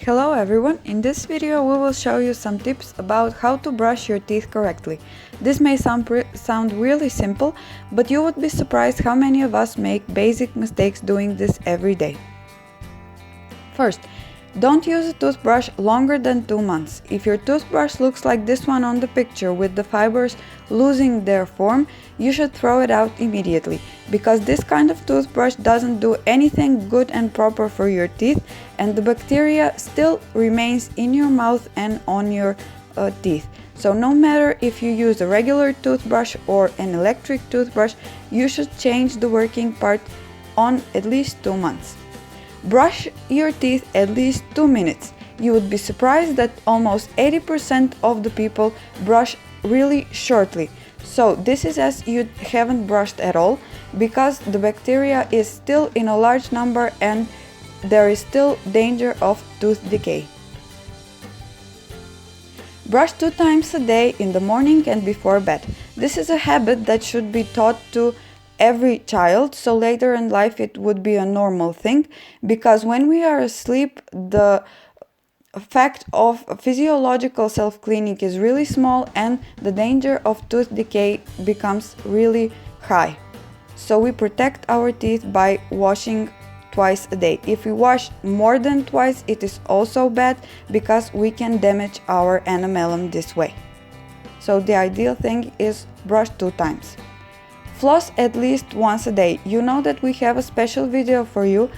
Hello everyone, in this video we will show you some tips about how to brush your teeth correctly. This may sound really simple, but you would be surprised how many of us make basic mistakes doing this every day. First, don't use a toothbrush longer than 2 months. If your toothbrush looks like this one on the picture with the fibers losing their form, you should throw it out immediately, because this kind of toothbrush doesn't do anything good and proper for your teeth, and the bacteria still remains in your mouth and on your teeth. So no matter if you use a regular toothbrush or an electric toothbrush, you should change the working part on at least 2 months. Brush your teeth at least 2 minutes. You would be surprised that almost 80% of the people brush really shortly. So this is as you haven't brushed at all, because the bacteria is still in a large number and there is still danger of tooth decay. Brush 2 times a day, in the morning and before bed. This is a habit that should be taught to every child, so later in life it would be a normal thing, because when we are asleep, the fact of physiological self-cleaning is really small and the danger of tooth decay becomes really high. So we protect our teeth by washing twice a day. If we wash more than twice, it is also bad, because we can damage our enamel this way. So the ideal thing is brush 2 times. Floss at least once a day. You know that we have a special video for you,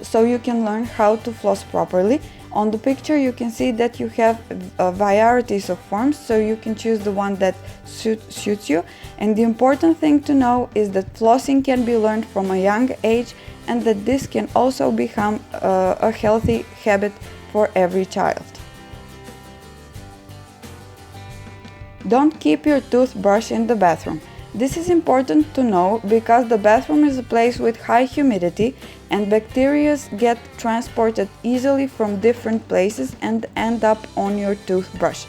so you can learn how to floss properly. On the picture you can see that you have varieties of forms, so you can choose the one that suits you. And the important thing to know is that flossing can be learned from a young age, and that this can also become a healthy habit for every child. Don't keep your toothbrush in the bathroom. This is important to know, because the bathroom is a place with high humidity and bacteria get transported easily from different places and end up on your toothbrush.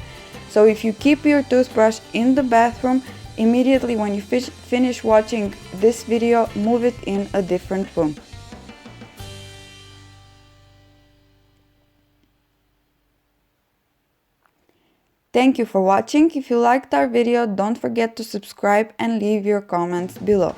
So if you keep your toothbrush in the bathroom, immediately when you finish watching this video, move it in a different room. Thank you for watching. If you liked our video, don't forget to subscribe and leave your comments below.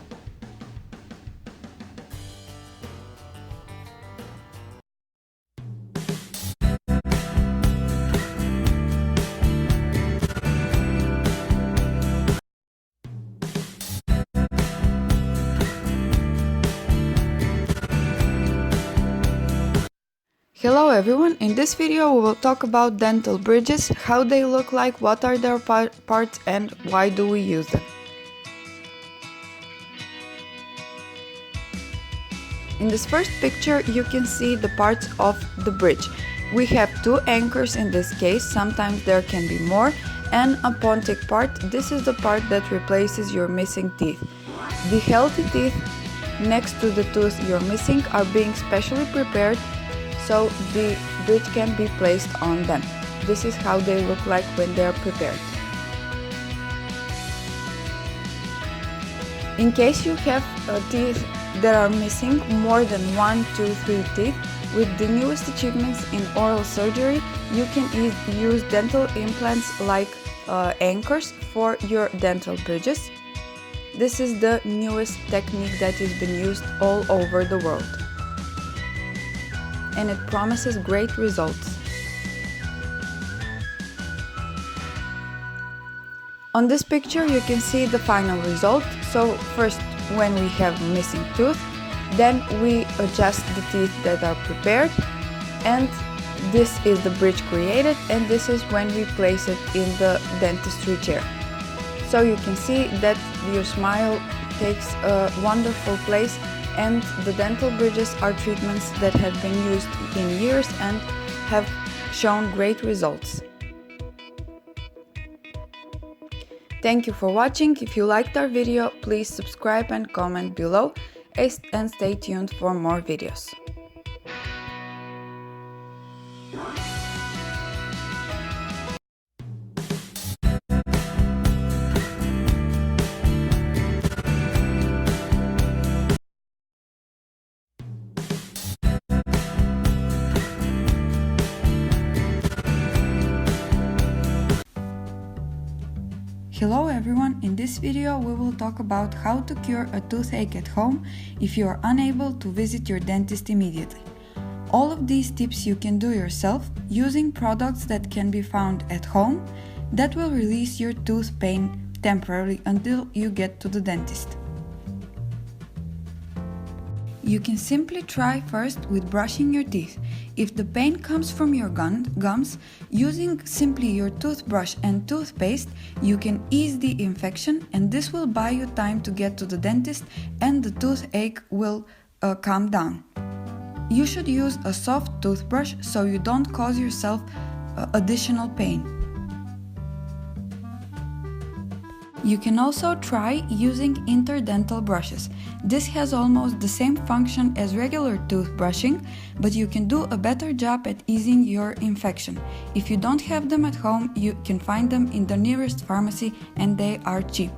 Hello everyone, in this video we will talk about dental bridges, how they look like, what are their parts and why do we use them. In this first picture you can see the parts of the bridge. We have 2 anchors in this case, sometimes there can be more, and a pontic part. This is the part that replaces your missing teeth. The healthy teeth next to the tooth you're missing are being specially prepared, so the bridge can be placed on them. This is how they look like when they are prepared. In case you have teeth that are missing more than 1, 2, 3 teeth, with the newest achievements in oral surgery, you can use dental implants like anchors for your dental bridges. This is the newest technique that has been used all over the world, and it promises great results. On this picture you can see the final result. So first, when we have missing tooth, then we adjust the teeth that are prepared, and this is the bridge created, and this is when we place it in the dentistry chair. So you can see that your smile takes a wonderful place, and the dental bridges are treatments that have been used in years and have shown great results. Thank you for watching. If you liked our video, please subscribe and comment below, and stay tuned for more videos. Hello everyone, in this video we will talk about how to cure a toothache at home if you are unable to visit your dentist immediately. All of these tips you can do yourself using products that can be found at home that will release your tooth pain temporarily until you get to the dentist. You can simply try first with brushing your teeth. If the pain comes from your gums, using simply your toothbrush and toothpaste, you can ease the infection, and this will buy you time to get to the dentist and the toothache will calm down. You should use a soft toothbrush so you don't cause yourself additional pain. You can also try using interdental brushes. This has almost the same function as regular toothbrushing, but you can do a better job at easing your infection. If you don't have them at home, you can find them in the nearest pharmacy and they are cheap.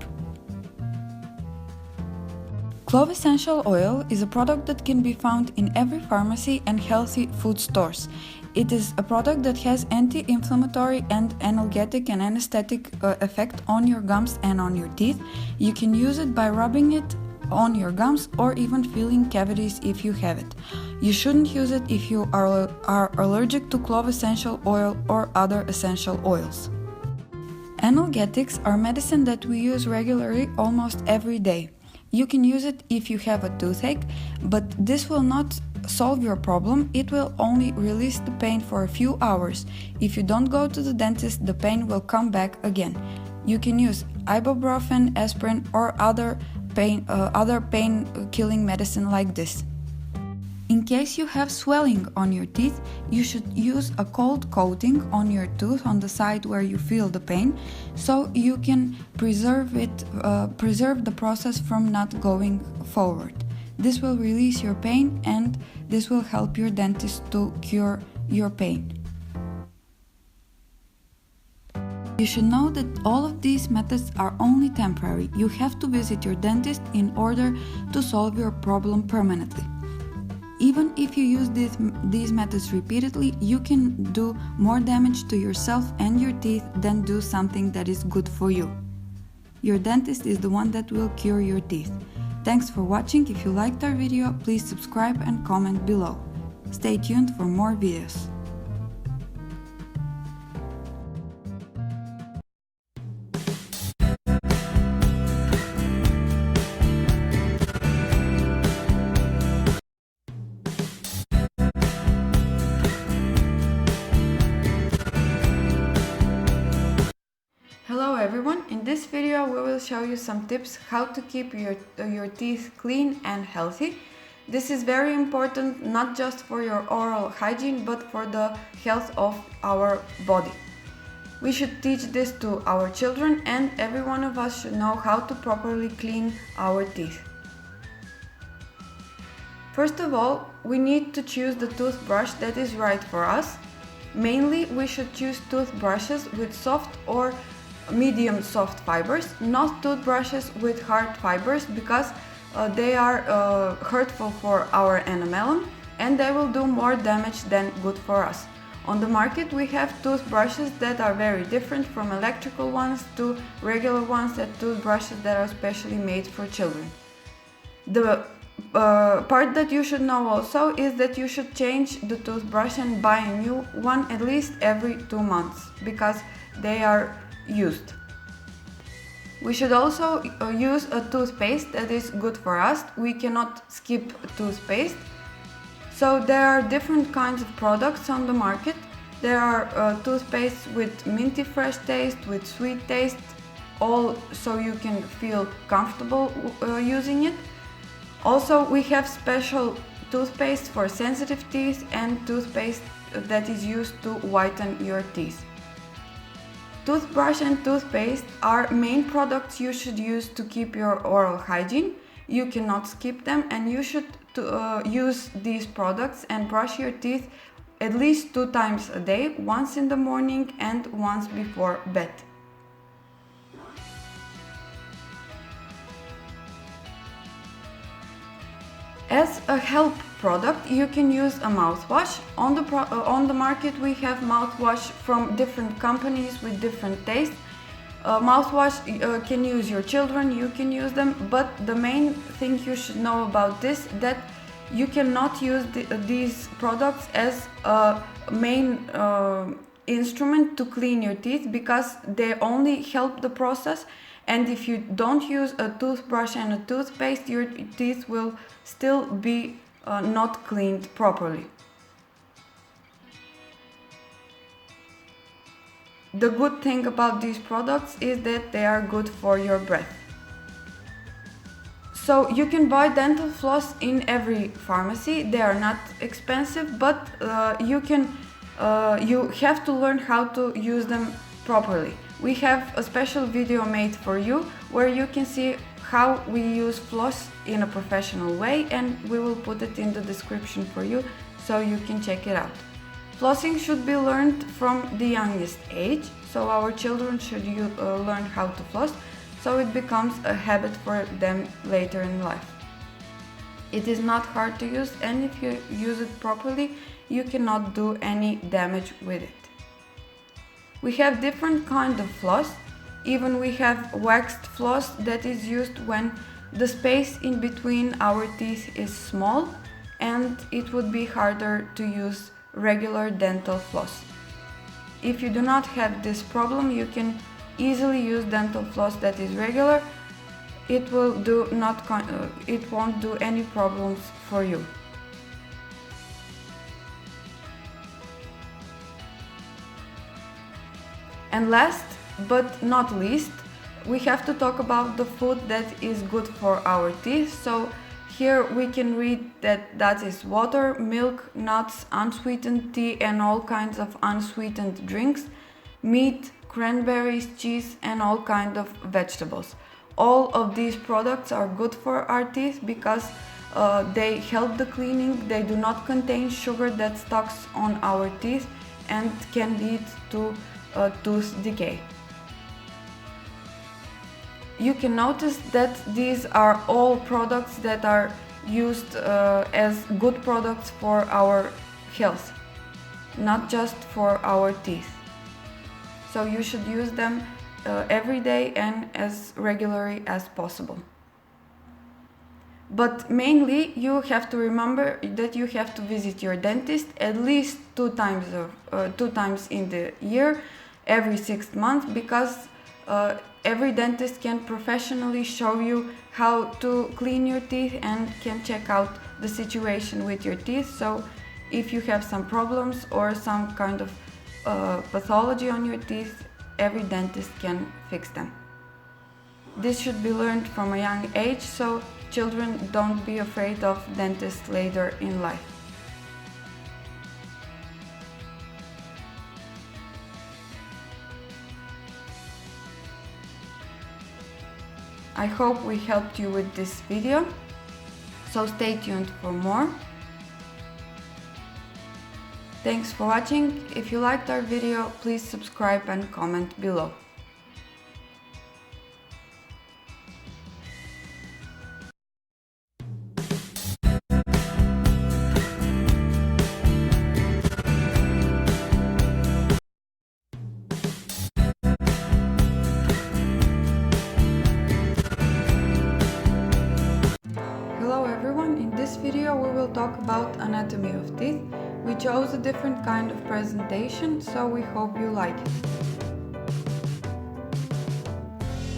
Clove essential oil is a product that can be found in every pharmacy and healthy food stores. It is a product that has anti-inflammatory and analgesic and anesthetic effect on your gums and on your teeth. You can use it by rubbing it on your gums or even filling cavities if you have it. You shouldn't use it if you are allergic to clove essential oil or other essential oils. Analgesics are medicine that we use regularly almost every day. You can use it if you have a toothache, but this will not solve your problem. It will only release the pain for a few hours. If you don't go to the dentist, the pain will come back again. You can use ibuprofen, aspirin, or other pain-killing medicine like this. In case you have swelling on your teeth, you should use a cold coating on your tooth on the side where you feel the pain, so you can preserve the process from not going forward. This will release your pain and this will help your dentist to cure your pain. You should know that all of these methods are only temporary. You have to visit your dentist in order to solve your problem permanently. Even if you use these methods repeatedly, you can do more damage to yourself and your teeth than do something that is good for you. Your dentist is the one that will cure your teeth. Thanks for watching. If you liked our video, please subscribe and comment below. Stay tuned for more videos. Hello everyone, in this video we will show you some tips how to keep your teeth clean and healthy. This is very important not just for your oral hygiene but for the health of our body. We should teach this to our children and every one of us should know how to properly clean our teeth. First of all, we need to choose the toothbrush that is right for us. Mainly we should choose toothbrushes with soft or medium soft fibers, not toothbrushes with hard fibers because they are hurtful for our enamel and they will do more damage than good for us. On the market we have toothbrushes that are very different, from electrical ones to regular ones, and toothbrushes that are specially made for children. The part that you should know also is that you should change the toothbrush and buy a new one at least every 2 months because they are used. We should also use a toothpaste that is good for us. We cannot skip toothpaste. So there are different kinds of products on the market. There are toothpastes with minty fresh taste, with sweet taste, all so you can feel comfortable using it. Also we have special toothpaste for sensitive teeth and toothpaste that is used to whiten your teeth. Toothbrush and toothpaste are main products you should use to keep your oral hygiene. You cannot skip them and you should use these products and brush your teeth at least 2 times a day, once in the morning and once before bed. As a help product, you can use a mouthwash. On the market we have mouthwash from different companies with different tastes. Mouthwash can use your children, you can use them, but the main thing you should know about this, that you cannot use these products as a main instrument to clean your teeth, because they only help the process, and if you don't use a toothbrush and a toothpaste, your teeth will still be not cleaned properly. The good thing about these products is that they are good for your breath. So you can buy dental floss in every pharmacy. They are not expensive, but you have to learn how to use them properly. We have a special video made for you where you can see how we use floss in a professional way, and we will put it in the description for you so you can check it out. Flossing should be learned from the youngest age, so our children should learn how to floss, so it becomes a habit for them later in life. It is not hard to use, and if you use it properly, you cannot do any damage with it. We have different kinds of floss. Even we have waxed floss that is used when the space in between our teeth is small and it would be harder to use regular dental floss. If you do not have this problem, you can easily use dental floss that is regular. It won't do any problems for you. And last but not least, we have to talk about the food that is good for our teeth. So here we can read that is water, milk, nuts, unsweetened tea and all kinds of unsweetened drinks, meat, cranberries, cheese and all kinds of vegetables. All of these products are good for our teeth because they help the cleaning. They do not contain sugar that stocks on our teeth and can lead to tooth decay. You can notice that these are all products that are used as good products for our health, not just for our teeth. So you should use them every day and as regularly as possible. But mainly you have to remember that you have to visit your dentist at least two times in the year, every 6 months, because every dentist can professionally show you how to clean your teeth and can check out the situation with your teeth. So if you have some problems or some kind of pathology on your teeth, every dentist can fix them. This should be learned from a young age, so children don't be afraid of dentists later in life. I hope we helped you with this video, so stay tuned for more. Thanks for watching. If you liked our video, please subscribe and comment below. Hello everyone, in this video we will talk about anatomy of teeth. We chose a different kind of presentation, so we hope you like it.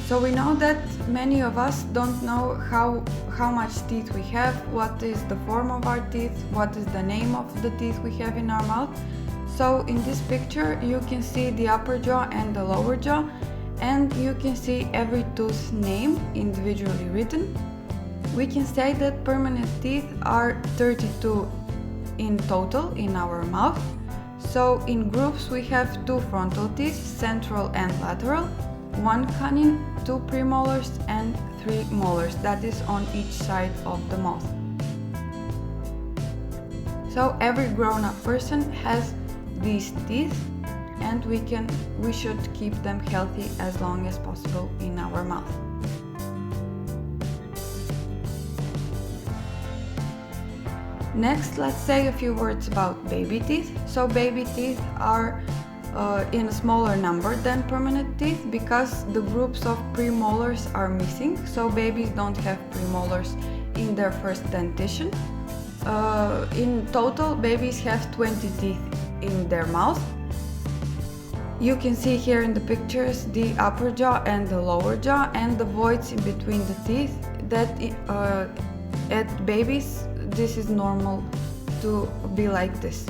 So we know that many of us don't know how much teeth we have, what is the form of our teeth, what is the name of the teeth we have in our mouth. So in this picture you can see the upper jaw and the lower jaw, and you can see every tooth name individually written. We can say that permanent teeth are 32 in total in our mouth. So in groups we have 2 frontal teeth, central and lateral, 1 canine, 2 premolars and 3 molars, that is on each side of the mouth. So every grown-up person has these teeth, and we should keep them healthy as long as possible in our mouth. Next, let's say a few words about baby teeth. So baby teeth are in a smaller number than permanent teeth because the groups of premolars are missing, so babies don't have premolars in their first dentition. In total, babies have 20 teeth in their mouth. You can see here in the pictures the upper jaw and the lower jaw and the voids in between the teeth that at babies this is normal to be like this.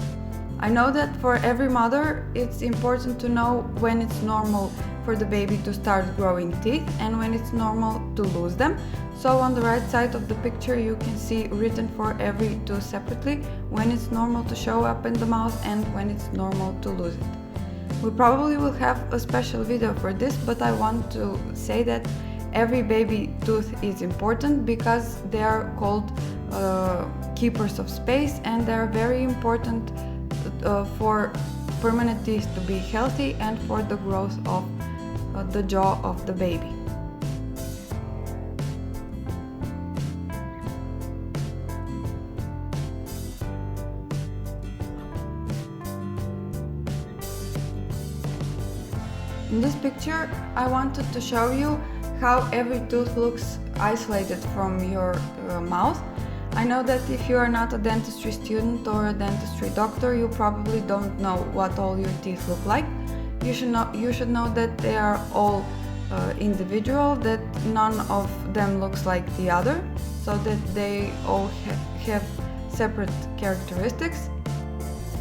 I know that for every mother it's important to know when it's normal for the baby to start growing teeth and when it's normal to lose them. So on the right side of the picture you can see written for every tooth separately when it's normal to show up in the mouth and when it's normal to lose it. We probably will have a special video for this, but I want to say that every baby tooth is important because they are called keepers of space and they are very important for permanent teeth to be healthy and for the growth of the jaw of the baby. In this picture, I wanted to show you how every tooth looks isolated from your mouth. I know that if you are not a dentistry student or a dentistry doctor, you probably don't know what all your teeth look like. You should know that they are all individual, that none of them looks like the other, so that they all have separate characteristics.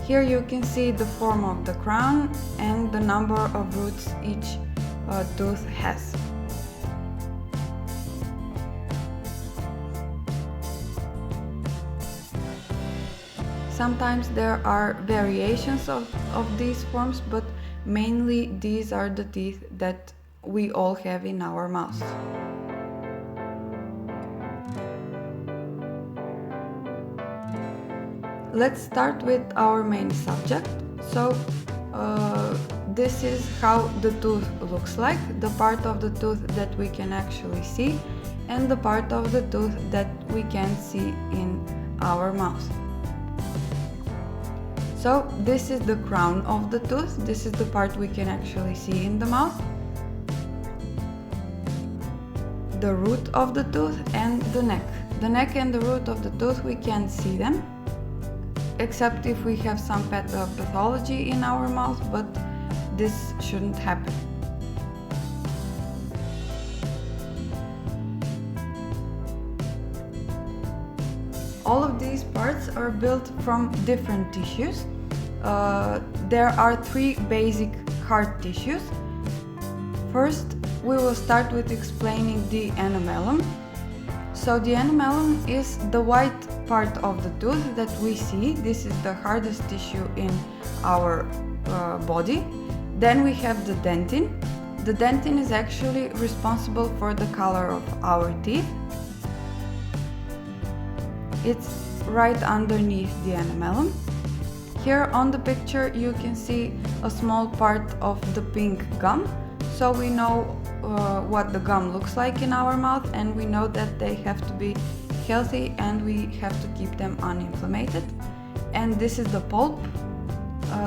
Here you can see the form of the crown and the number of roots each tooth has. Sometimes there are variations of these forms, but mainly these are the teeth that we all have in our mouths. Let's start with our main subject. So this is how the tooth looks like, the part of the tooth that we can actually see and the part of the tooth that we can't see in our mouth. So this is the crown of the tooth, this is the part we can actually see in the mouth, the root of the tooth and the neck. The neck and the root of the tooth we can't see them, except if we have some pathology in our mouth, but this shouldn't happen. All of these parts are built from different tissues. There are three basic hard tissues. First, we will start with explaining the enamellum. So the enamellum is the white part of the tooth that we see. This is the hardest tissue in our body. Then we have the dentin. The dentin is actually responsible for the color of our teeth. It's right underneath the enamellum. Here on the picture you can see a small part of the pink gum. So we know what the gum looks like in our mouth, and we know that they have to be healthy and we have to keep them uninflamed. And this is the pulp.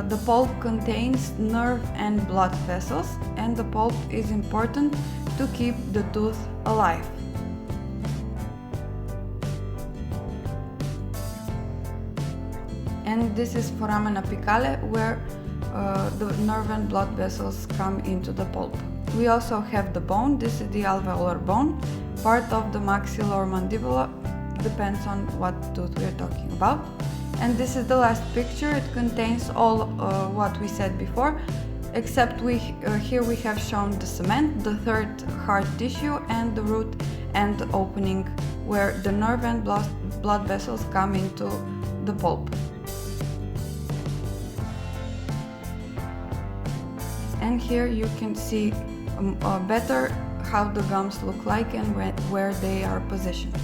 The pulp contains nerve and blood vessels, and the pulp is important to keep the tooth alive. And this is foramen apicale, where the nerve and blood vessels come into the pulp. We also have the bone. This is the alveolar bone, part of the maxilla or mandibula, depends on what tooth we are talking about. And this is the last picture. It contains all what we said before, except here we have shown the cement, the third hard tissue, and the root and the opening where the nerve and blood vessels come into the pulp. And here you can see better how the gums look like and where they are positioned.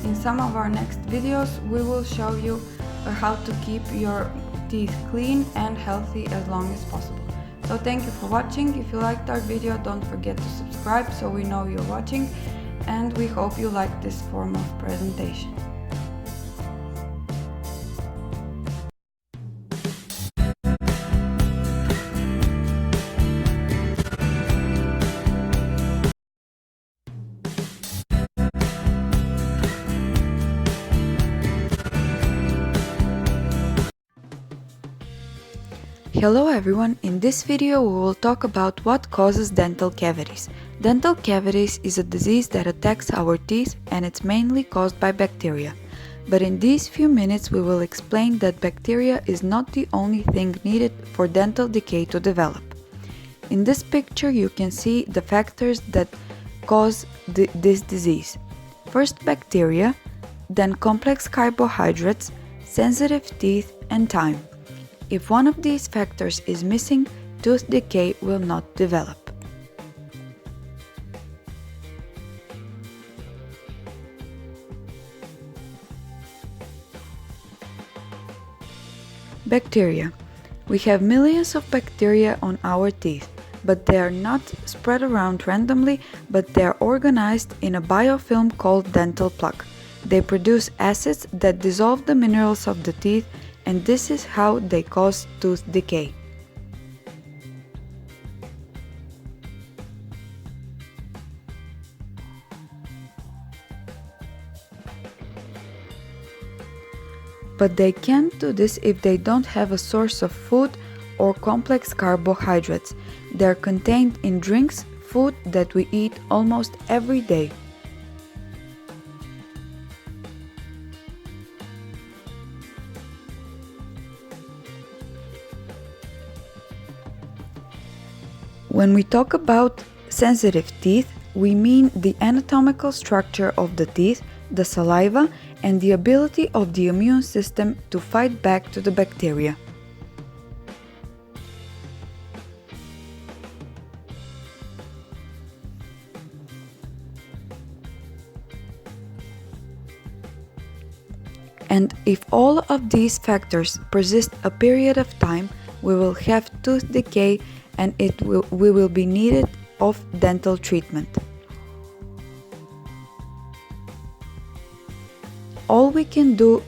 In some of our next videos we will show you how to keep your teeth clean and healthy as long as possible. So thank you for watching. If you liked our video, don't forget to subscribe so we know you're watching. and we hope you like this form of presentation. Hello everyone, in this video we will talk about what causes dental cavities. Dental cavities is a disease that attacks our teeth and it's mainly caused by bacteria. But in these few minutes we will explain that bacteria is not the only thing needed for dental decay to develop. In this picture you can see the factors that cause this disease. First bacteria, then complex carbohydrates, sensitive teeth and time. If one of these factors is missing, tooth decay will not develop. Bacteria. We have millions of bacteria on our teeth, but they are not spread around randomly, but they are organized in a biofilm called dental plaque. They produce acids that dissolve the minerals of the teeth, and this is how they cause tooth decay. But they can't do this if they don't have a source of food or complex carbohydrates. They are contained in drinks, food that we eat almost every day. When we talk about sensitive teeth, we mean the anatomical structure of the teeth, the saliva, and the ability of the immune system to fight back to the bacteria. And if all of these factors persist a period of time, we will have tooth decay and we will be needed of dental treatment. All we can do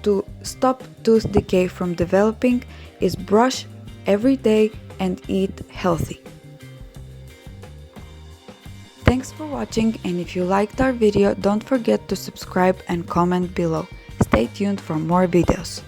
to stop tooth decay from developing is brush every day and eat healthy. Thanks for watching, and if you liked our video, don't forget to subscribe and comment below. Stay tuned for more videos.